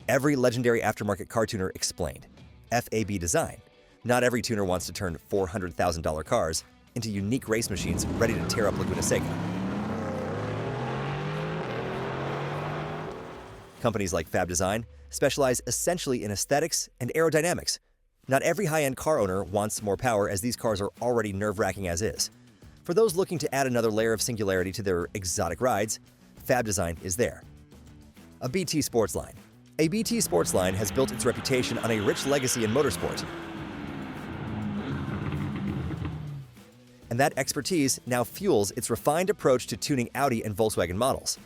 Every legendary aftermarket car tuner explained. FAB Design. Not every tuner wants to turn $400,000 cars into unique race machines ready to tear up Laguna Seca. Companies like FAB Design specialize essentially in aesthetics and aerodynamics. Not every high-end car owner wants more power, as these cars are already nerve-wracking as is. For those looking to add another layer of singularity to their exotic rides, FAB Design is there. ABT Sportsline. ABT Sportsline has built its reputation on a rich legacy in motorsport. And that expertise now fuels its refined approach to tuning Audi and Volkswagen models.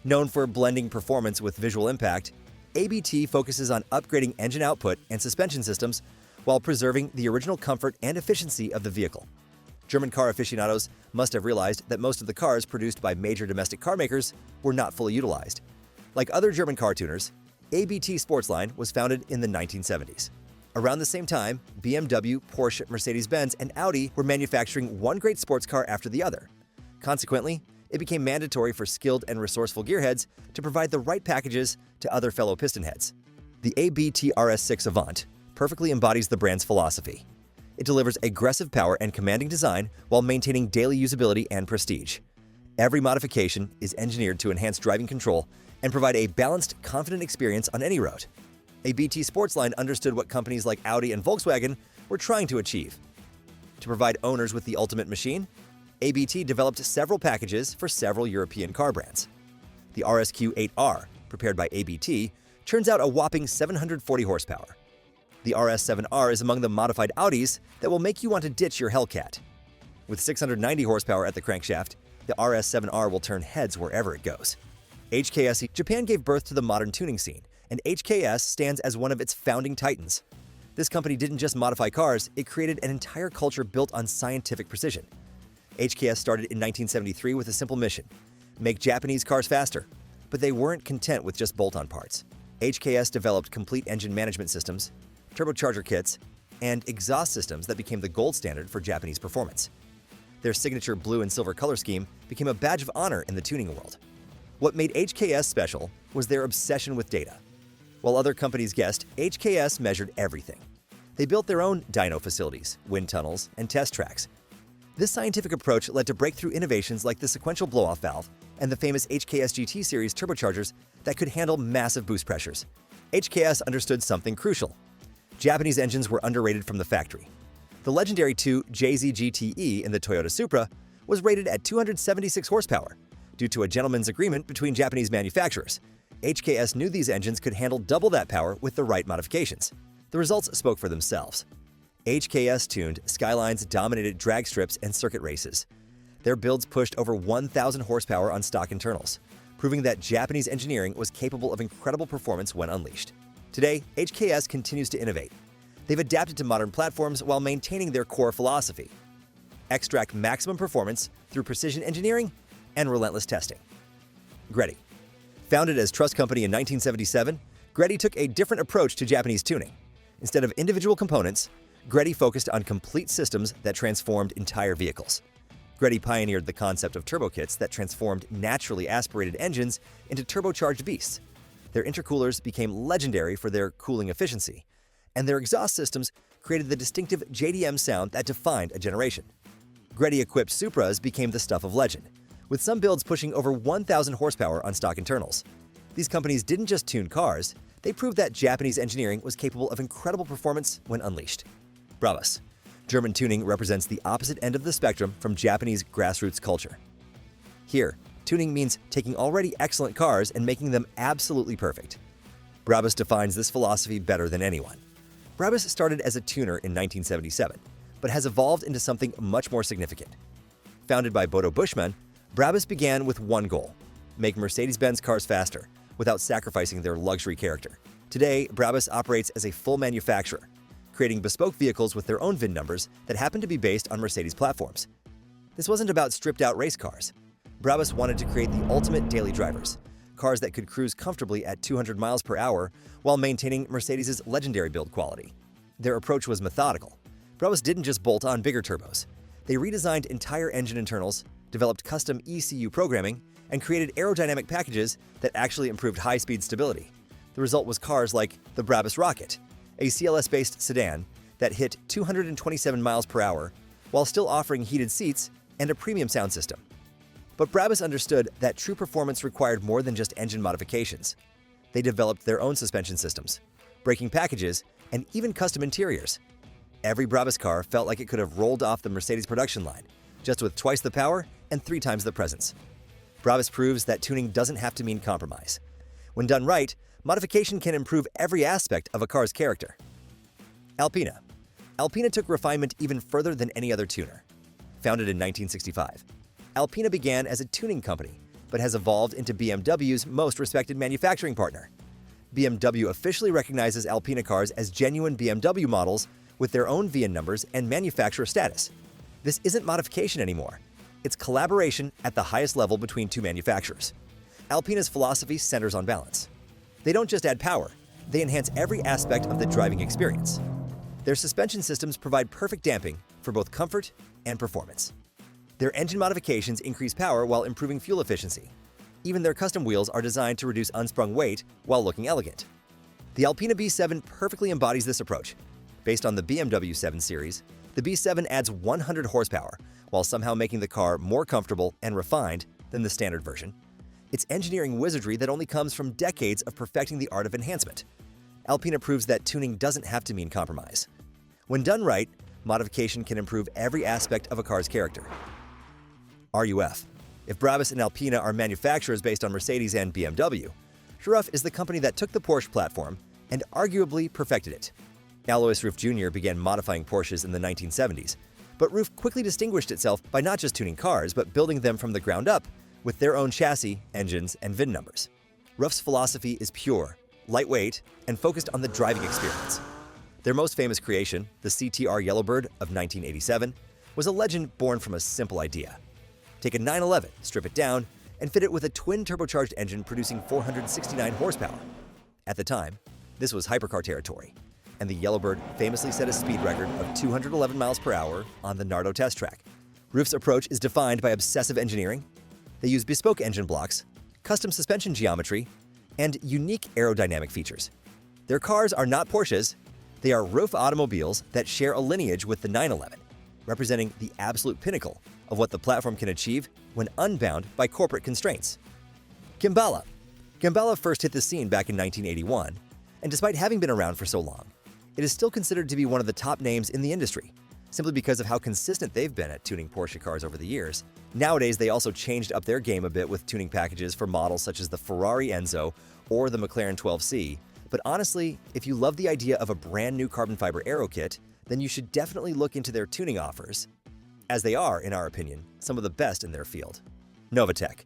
Known for blending performance with visual impact, ABT focuses on upgrading engine output and suspension systems while preserving the original comfort and efficiency of the vehicle. German car aficionados must have realized that most of the cars produced by major domestic car makers were not fully utilized. Like other German car tuners, ABT Sportsline was founded in the 1970s. Around the same time, BMW, Porsche, Mercedes-Benz, and Audi were manufacturing one great sports car after the other. Consequently, it became mandatory for skilled and resourceful gearheads to provide the right packages to other fellow pistonheads. The ABT RS6 Avant perfectly embodies the brand's philosophy. It delivers aggressive power and commanding design while maintaining daily usability and prestige. Every modification is engineered to enhance driving control and provide a balanced, confident experience on any road. ABT Sportsline understood what companies like Audi and Volkswagen were trying to achieve. To provide owners with the ultimate machine, ABT developed several packages for several European car brands. The RSQ-8R, prepared by ABT, turns out a whopping 740 horsepower. The RS7R is among the modified Audis that will make you want to ditch your Hellcat. With 690 horsepower at the crankshaft, the RS7R will turn heads wherever it goes. HKS Japan gave birth to the modern tuning scene, and HKS stands as one of its founding titans. This company didn't just modify cars, it created an entire culture built on scientific precision. HKS started in 1973 with a simple mission: make Japanese cars faster. But they weren't content with just bolt-on parts. HKS developed complete engine management systems, turbocharger kits, and exhaust systems that became the gold standard for Japanese performance. Their signature blue and silver color scheme became a badge of honor in the tuning world. What made HKS special was their obsession with data. While other companies guessed, HKS measured everything. They built their own dyno facilities, wind tunnels, and test tracks. This scientific approach led to breakthrough innovations like the sequential blow-off valve and the famous HKS GT series turbochargers that could handle massive boost pressures. HKS understood something crucial. Japanese engines were underrated from the factory. The legendary 2 JZ GTE in the Toyota Supra was rated at 276 horsepower. Due to a gentleman's agreement between Japanese manufacturers, HKS knew these engines could handle double that power with the right modifications. The results spoke for themselves. HKS tuned Skyline's dominated drag strips and circuit races. Their builds pushed over 1,000 horsepower on stock internals, proving that Japanese engineering was capable of incredible performance when unleashed. Today, HKS continues to innovate. They've adapted to modern platforms while maintaining their core philosophy: extract maximum performance through precision engineering and relentless testing. GReddy. Founded as Trust Company in 1977, GReddy took a different approach to Japanese tuning. Instead of individual components, GReddy focused on complete systems that transformed entire vehicles. GReddy pioneered the concept of turbo kits that transformed naturally aspirated engines into turbocharged beasts. Their intercoolers became legendary for their cooling efficiency, and their exhaust systems created the distinctive JDM sound that defined a generation. GReddy-equipped Supras became the stuff of legend, with some builds pushing over 1,000 horsepower on stock internals. These companies didn't just tune cars, they proved that Japanese engineering was capable of incredible performance when unleashed. Brabus. German tuning represents the opposite end of the spectrum from Japanese grassroots culture. Here, tuning means taking already excellent cars and making them absolutely perfect. Brabus defines this philosophy better than anyone. Brabus started as a tuner in 1977, but has evolved into something much more significant. Founded by Bodo Buschmann, Brabus began with one goal: make Mercedes-Benz cars faster, without sacrificing their luxury character. Today, Brabus operates as a full manufacturer, creating bespoke vehicles with their own VIN numbers that happen to be based on Mercedes platforms. This wasn't about stripped-out race cars. Brabus wanted to create the ultimate daily drivers, cars that could cruise comfortably at 200 miles per hour while maintaining Mercedes' legendary build quality. Their approach was methodical. Brabus didn't just bolt on bigger turbos. They redesigned entire engine internals, developed custom ECU programming, and created aerodynamic packages that actually improved high-speed stability. The The result was cars like the Brabus Rocket, a CLS-based sedan that hit 227 miles per hour while still offering heated seats and a premium sound system. But Brabus understood that true performance required more than just engine modifications. They developed their own suspension systems, braking packages, and even custom interiors. Every Brabus car felt like it could have rolled off the Mercedes production line, just with twice the power and 3 times the presence. Brabus proves that tuning doesn't have to mean compromise. When done right, modification can improve every aspect of a car's character. Alpina. Alpina took refinement even further than any other tuner. Founded in 1965, Alpina began as a tuning company, but has evolved into BMW's most respected manufacturing partner. BMW officially recognizes Alpina cars as genuine BMW models with their own VIN numbers and manufacturer status. This isn't modification anymore. It's collaboration at the highest level between 2 manufacturers. Alpina's philosophy centers on balance. They don't just add power, they enhance every aspect of the driving experience. Their suspension systems provide perfect damping for both comfort and performance. Their engine modifications increase power while improving fuel efficiency. Even their custom wheels are designed to reduce unsprung weight while looking elegant. The Alpina B7 perfectly embodies this approach. Based on the BMW 7 Series, the B7 adds 100 horsepower while somehow making the car more comfortable and refined than the standard version. It's engineering wizardry that only comes from decades of perfecting the art of enhancement. Alpina proves that tuning doesn't have to mean compromise. When done right, modification can improve every aspect of a car's character. RUF. If Brabus and Alpina are manufacturers based on Mercedes and BMW, RUF is the company that took the Porsche platform and arguably perfected it. Alois RUF Jr. began modifying Porsches in the 1970s, but RUF quickly distinguished itself by not just tuning cars, but building them from the ground up with their own chassis, engines, and VIN numbers. RUF's philosophy is pure, lightweight, and focused on the driving experience. Their most famous creation, the CTR Yellowbird of 1987, was a legend born from a simple idea. Take a 911, strip it down, and fit it with a twin turbocharged engine producing 469 horsepower. At the time, this was hypercar territory, and the Yellowbird famously set a speed record of 211 miles per hour on the Nardo test track. RUF's approach is defined by obsessive engineering. They use bespoke engine blocks, custom suspension geometry, and unique aerodynamic features. Their cars are not Porsches, they are RUF automobiles that share a lineage with the 911, representing the absolute pinnacle of what the platform can achieve when unbound by corporate constraints. Kimballa. Kimballa first hit the scene back in 1981, and despite having been around for so long, it is still considered to be one of the top names in the industry, simply because of how consistent they've been at tuning Porsche cars over the years. Nowadays, they also changed up their game a bit with tuning packages for models such as the Ferrari Enzo or the McLaren 12C. But honestly, if you love the idea of a brand new carbon fiber aero kit, then you should definitely look into their tuning offers, as they are, in our opinion, some of the best in their field. NOVITEC.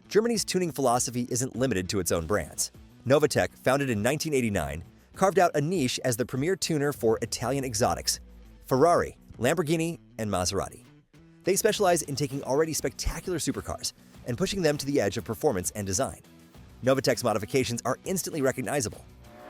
Germany's tuning philosophy isn't limited to its own brands. NOVITEC, founded in 1989, carved out a niche as the premier tuner for Italian exotics, Ferrari, Lamborghini, and Maserati. They specialize in taking already spectacular supercars and pushing them to the edge of performance and design. NOVITEC's modifications are instantly recognizable.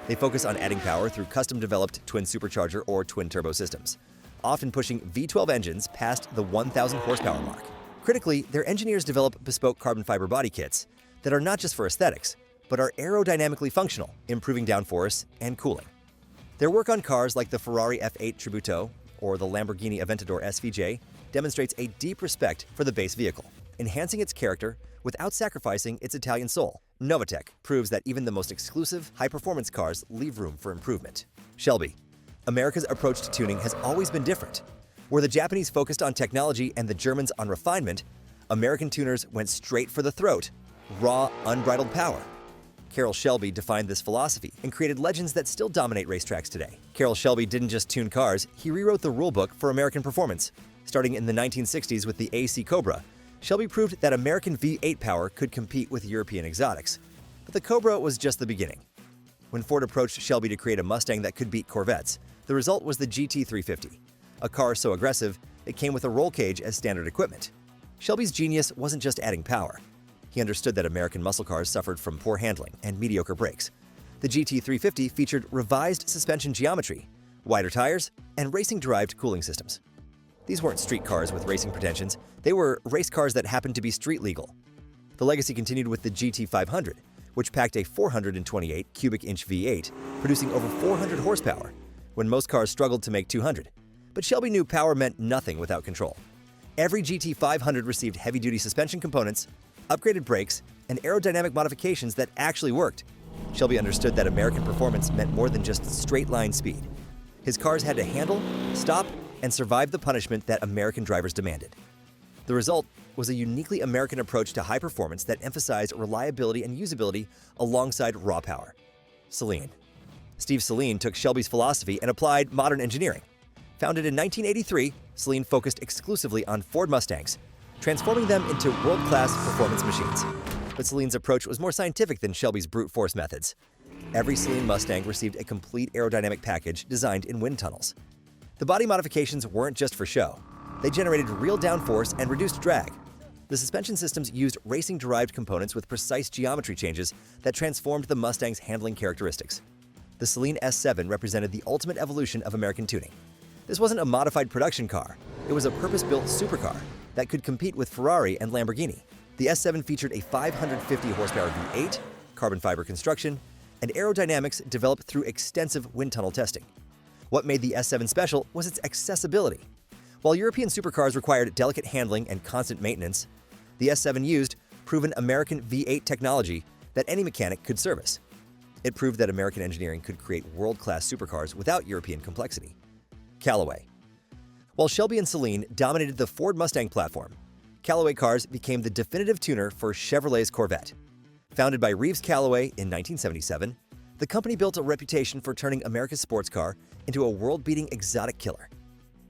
They focus on adding power through custom-developed twin supercharger or twin-turbo systems, often pushing V12 engines past the 1,000 horsepower mark. Critically, their engineers develop bespoke carbon fiber body kits that are not just for aesthetics, but are aerodynamically functional, improving downforce and cooling. Their work on cars like the Ferrari F8 Tributo or the Lamborghini Aventador SVJ demonstrates a deep respect for the base vehicle, enhancing its character without sacrificing its Italian soul. NOVITEC proves that even the most exclusive, high-performance cars leave room for improvement. Shelby. America's approach to tuning has always been different. Where the Japanese focused on technology and the Germans on refinement, American tuners went straight for the throat, raw, unbridled power. Carroll Shelby defined this philosophy and created legends that still dominate racetracks today. Carroll Shelby didn't just tune cars, he rewrote the rulebook for American performance. Starting in the 1960s with the AC Cobra, Shelby proved that American V8 power could compete with European exotics. But the Cobra was just the beginning. When Ford approached Shelby to create a Mustang that could beat Corvettes, the result was the GT350, a car so aggressive it came with a roll cage as standard equipment. Shelby's genius wasn't just adding power. He understood that American muscle cars suffered from poor handling and mediocre brakes. The GT350 featured revised suspension geometry, wider tires, and racing-derived cooling systems. These weren't street cars with racing pretensions, they were race cars that happened to be street legal. The legacy continued with the GT500, which packed a 428 cubic inch V8, producing over 400 horsepower, when most cars struggled to make 200. But Shelby knew power meant nothing without control. Every GT500 received heavy-duty suspension components, upgraded brakes, and aerodynamic modifications that actually worked. Shelby understood that American performance meant more than just straight-line speed. His cars had to handle, stop, and survive the punishment that American drivers demanded. The result was a uniquely American approach to high performance that emphasized reliability and usability alongside raw power. Saleen. Steve Saleen took Shelby's philosophy and applied modern engineering. Founded in 1983, Saleen focused exclusively on Ford Mustangs, transforming them into world-class performance machines. But Saleen's approach was more scientific than Shelby's brute force methods. Every Saleen Mustang received a complete aerodynamic package designed in wind tunnels. The body modifications weren't just for show. They generated real downforce and reduced drag. The suspension systems used racing-derived components with precise geometry changes that transformed the Mustang's handling characteristics. The Saleen S7 represented the ultimate evolution of American tuning. This wasn't a modified production car. It was a purpose-built supercar that could compete with Ferrari and Lamborghini. The S7 featured a 550 horsepower V8, carbon fiber construction, and aerodynamics developed through extensive wind tunnel testing. What made the S7 special was its accessibility. While European supercars required delicate handling and constant maintenance, the S7 used proven American V8 technology that any mechanic could service. It proved that American engineering could create world-class supercars without European complexity. Callaway. While Shelby and Saleen dominated the Ford Mustang platform, Callaway cars became the definitive tuner for Chevrolet's Corvette. Founded by Reeves Callaway in 1977, the company built a reputation for turning America's sports car into a world-beating exotic killer.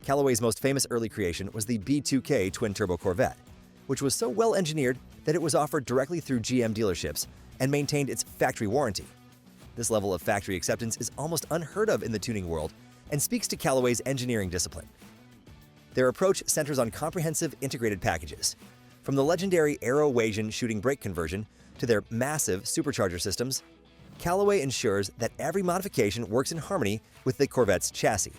Callaway's most famous early creation was the B2K twin-turbo Corvette, which was so well-engineered that it was offered directly through GM dealerships and maintained its factory warranty. This level of factory acceptance is almost unheard of in the tuning world and speaks to Callaway's engineering discipline. Their approach centers on comprehensive integrated packages. From the legendary Aero-Wasion shooting brake conversion to their massive supercharger systems, Callaway ensures that every modification works in harmony with the Corvette's chassis.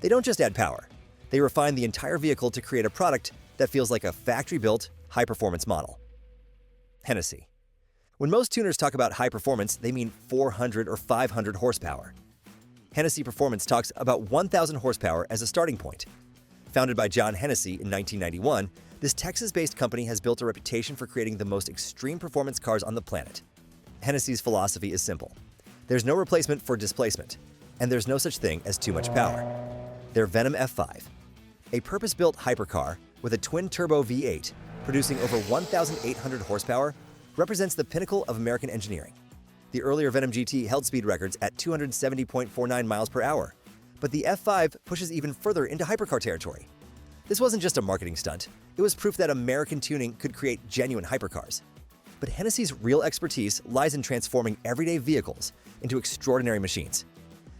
They don't just add power. They refine the entire vehicle to create a product that feels like a factory-built, high-performance model. Hennessey. When most tuners talk about high performance, they mean 400 or 500 horsepower. Hennessey Performance talks about 1,000 horsepower as a starting point. Founded by John Hennessey in 1991, this Texas-based company has built a reputation for creating the most extreme performance cars on the planet. Hennessey's philosophy is simple. There's no replacement for displacement, and there's no such thing as too much power. Their Venom F5, a purpose-built hypercar with a twin-turbo V8 producing over 1,800 horsepower, represents the pinnacle of American engineering. The earlier Venom GT held speed records at 270.49 miles per hour, but the F5 pushes even further into hypercar territory. This wasn't just a marketing stunt, it was proof that American tuning could create genuine hypercars. But Hennessey's real expertise lies in transforming everyday vehicles into extraordinary machines.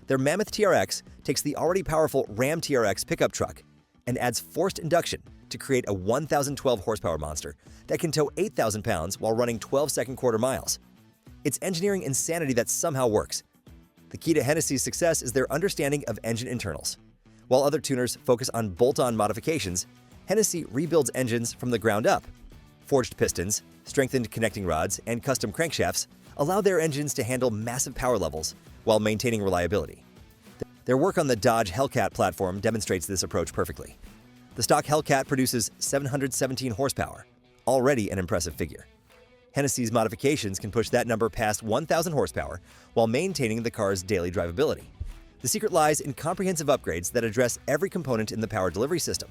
Their Mammoth TRX takes the already powerful Ram TRX pickup truck and adds forced induction to create a 1,012 horsepower monster that can tow 8,000 pounds while running 12-second quarter miles. It's engineering insanity that somehow works. The key to Hennessey's success is their understanding of engine internals. While other tuners focus on bolt-on modifications, Hennessey rebuilds engines from the ground up. Forged pistons, strengthened connecting rods, and custom crankshafts allow their engines to handle massive power levels while maintaining reliability. Their work on the Dodge Hellcat platform demonstrates this approach perfectly. The stock Hellcat produces 717 horsepower, already an impressive figure. Hennessey's modifications can push that number past 1,000 horsepower while maintaining the car's daily drivability. The secret lies in comprehensive upgrades that address every component in the power delivery system.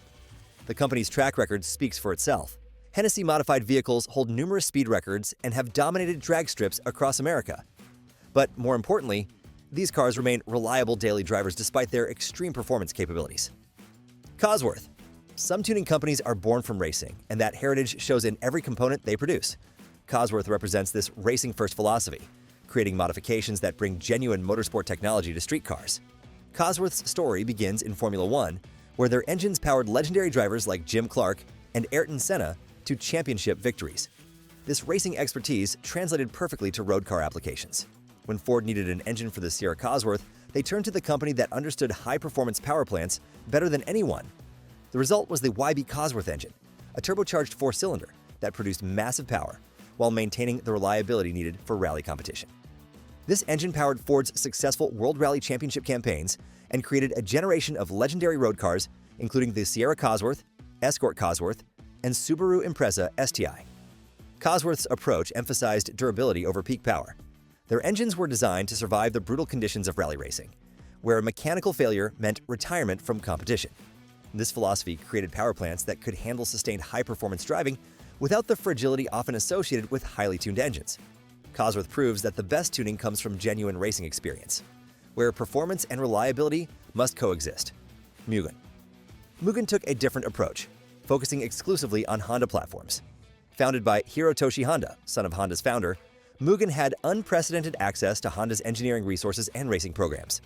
The company's track record speaks for itself. Hennessey modified vehicles hold numerous speed records and have dominated drag strips across America. But more importantly, these cars remain reliable daily drivers despite their extreme performance capabilities. Cosworth. Some tuning companies are born from racing, and that heritage shows in every component they produce. Cosworth represents this racing-first philosophy, creating modifications that bring genuine motorsport technology to street cars. Cosworth's story begins in Formula One, where their engines powered legendary drivers like Jim Clark and Ayrton Senna to championship victories. This racing expertise translated perfectly to road car applications. When Ford needed an engine for the Sierra Cosworth, they turned to the company that understood high-performance power plants better than anyone. The result was the YB Cosworth engine, a turbocharged four-cylinder that produced massive power while maintaining the reliability needed for rally competition. This engine powered Ford's successful World Rally Championship campaigns and created a generation of legendary road cars, including the Sierra Cosworth, Escort Cosworth, and Subaru Impreza STI. Cosworth's approach emphasized durability over peak power. Their engines were designed to survive the brutal conditions of rally racing, where mechanical failure meant retirement from competition. This philosophy created power plants that could handle sustained high-performance driving without the fragility often associated with highly tuned engines. Cosworth proves that the best tuning comes from genuine racing experience, where performance and reliability must coexist. Mugen. Mugen took a different approach, focusing exclusively on Honda platforms. Founded by Hirotoshi Honda, son of Honda's founder, Mugen had unprecedented access to Honda's engineering resources and racing programs.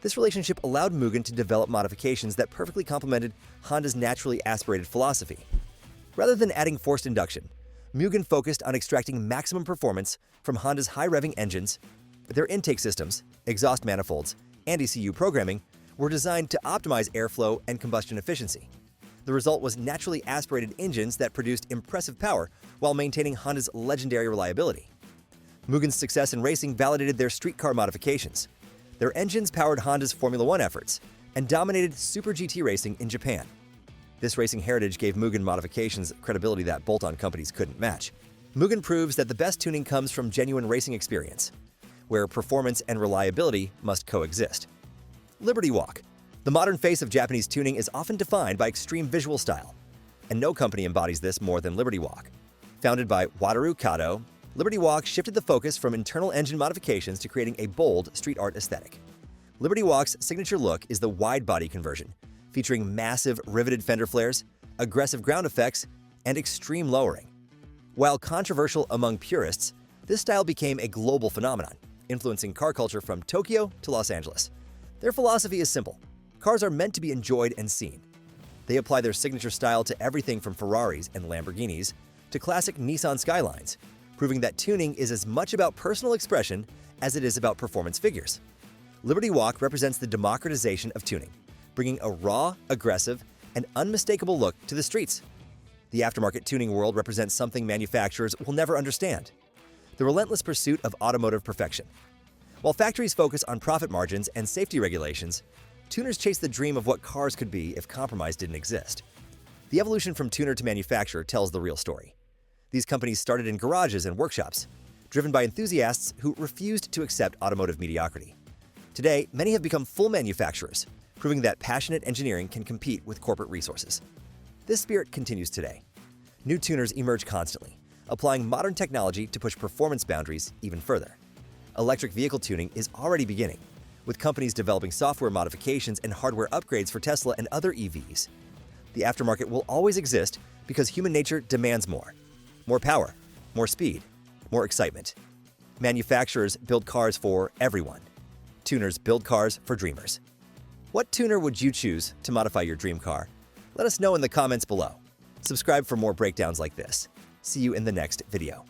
This relationship allowed Mugen to develop modifications that perfectly complemented Honda's naturally aspirated philosophy. Rather than adding forced induction, Mugen focused on extracting maximum performance from Honda's high-revving engines. Their intake systems, exhaust manifolds, and ECU programming were designed to optimize airflow and combustion efficiency. The result was naturally aspirated engines that produced impressive power while maintaining Honda's legendary reliability. Mugen's success in racing validated their street car modifications. Their engines powered Honda's Formula One efforts and dominated Super GT racing in Japan. This racing heritage gave Mugen modifications credibility that bolt-on companies couldn't match. Mugen proves that the best tuning comes from genuine racing experience, where performance and reliability must coexist. Liberty Walk. The modern face of Japanese tuning is often defined by extreme visual style, and no company embodies this more than Liberty Walk. Founded by Wataru Kato, Liberty Walk shifted the focus from internal engine modifications to creating a bold street art aesthetic. Liberty Walk's signature look is the wide-body conversion, featuring massive riveted fender flares, aggressive ground effects, and extreme lowering. While controversial among purists, this style became a global phenomenon, influencing car culture from Tokyo to Los Angeles. Their philosophy is simple. Cars are meant to be enjoyed and seen. They apply their signature style to everything from Ferraris and Lamborghinis to classic Nissan Skylines, proving that tuning is as much about personal expression as it is about performance figures. Liberty Walk represents the democratization of tuning, bringing a raw, aggressive, and unmistakable look to the streets. The aftermarket tuning world represents something manufacturers will never understand: the relentless pursuit of automotive perfection. While factories focus on profit margins and safety regulations, tuners chase the dream of what cars could be if compromise didn't exist. The evolution from tuner to manufacturer tells the real story. These companies started in garages and workshops, driven by enthusiasts who refused to accept automotive mediocrity. Today, many have become full manufacturers, proving that passionate engineering can compete with corporate resources. This spirit continues today. New tuners emerge constantly, applying modern technology to push performance boundaries even further. Electric vehicle tuning is already beginning, with companies developing software modifications and hardware upgrades for Tesla and other EVs. The aftermarket will always exist because human nature demands more. More power, more speed, more excitement. Manufacturers build cars for everyone. Tuners build cars for dreamers. What tuner would you choose to modify your dream car? Let us know in the comments below. Subscribe for more breakdowns like this. See you in the next video.